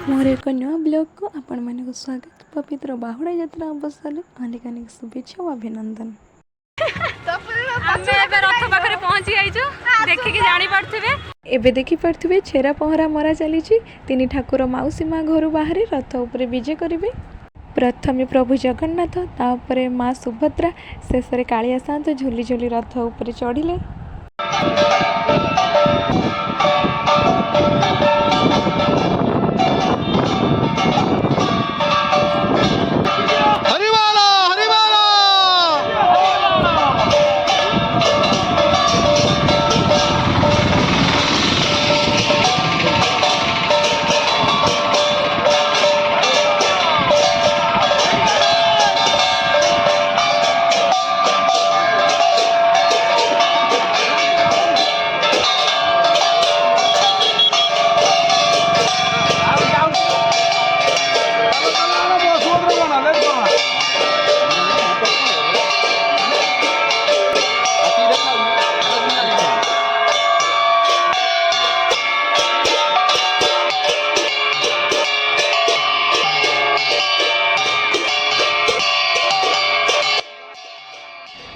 मोर एक नुआ ब्लॉग को आपण मानक स्वागत। पवित्र बाहुड़ा यात्रा अवसर अनेक अनेक शुभेच्छा और अभिनंदन। रथ पाखे पहुंची आईचु देखिकी जानी पड़थिबे एबे देखि पड़थिबे छेरा पहरा मरा चली तीन ठाकुर मौसी माँ घर बाहर रथ उपरे विजे करिवे। प्रथमे प्रभु जगन्नाथ तापरे माँ सुभद्रा शेष में कालिया सात झुली झुली रथ उपरे चढ़िले।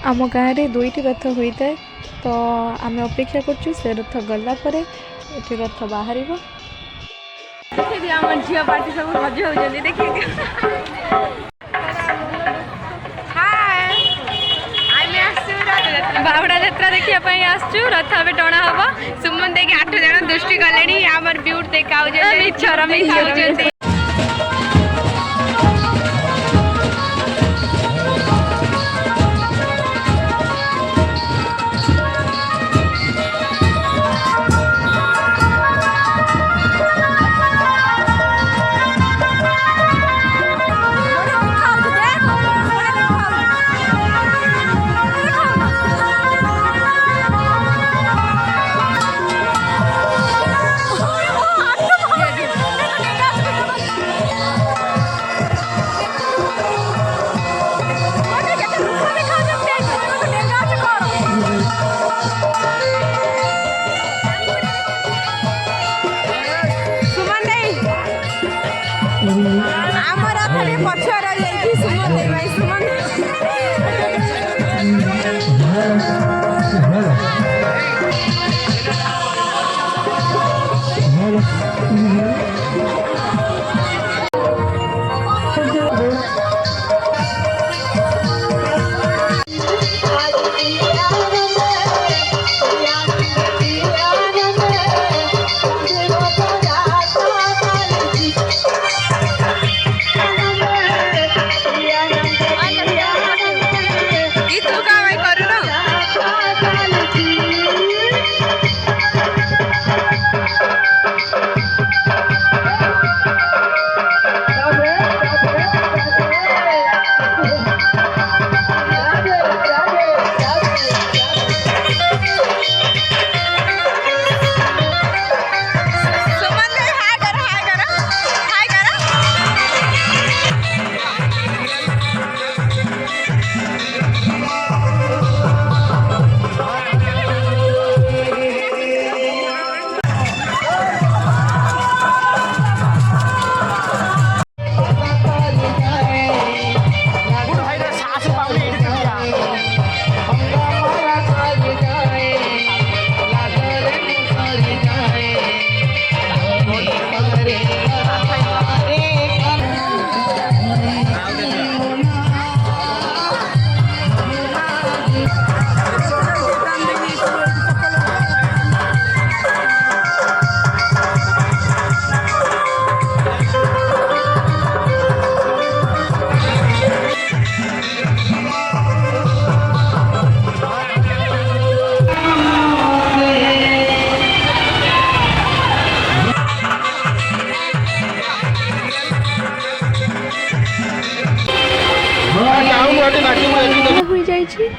आम गाँव में दुईटी रथ होता है तो आम अपेक्षा करछु से रथ गला परे एठी रथ बाहर झील पार्टी सब मजा हो देखिए। बाहुड़ा यात्रा देखा आसचु रथ ए टणा हम सुमन देखिए 8 जन दृष्टि गले आम ब्यूट देखा आमर पछुआ रही सुमन सुमन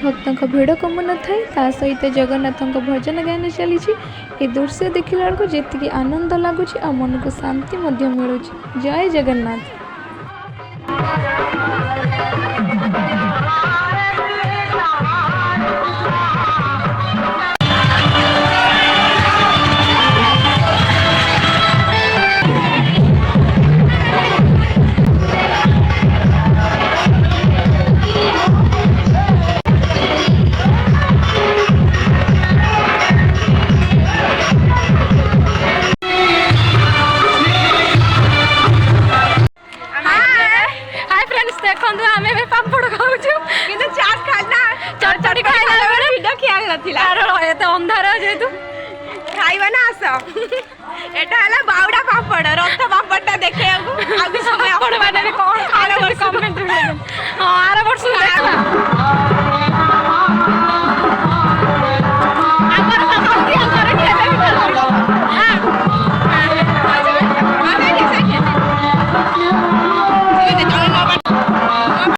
भक्त भिड़ कम न था सहित जगन्नाथ भजन गान चली। दृश्य देखला जी आनंद लगुच आ मन को शांति मिलूँ। जय जगन्नाथ। ନଥିଲା ଏତେ ଅନ୍ଧାର ଯେହେତୁ ଖାଇବା ନା ଆସ ଏଟା ହେଲା ବାଉଡା ପାପଡ଼ ରଥ ପାପଡ଼ଟା ଦେଖିବାକୁ ଆଉ କିଛି ସମୟ ଆପଣ ମାନେ କଣ କମେଣ୍ଟ ହଁ ଆର ବର୍ଷ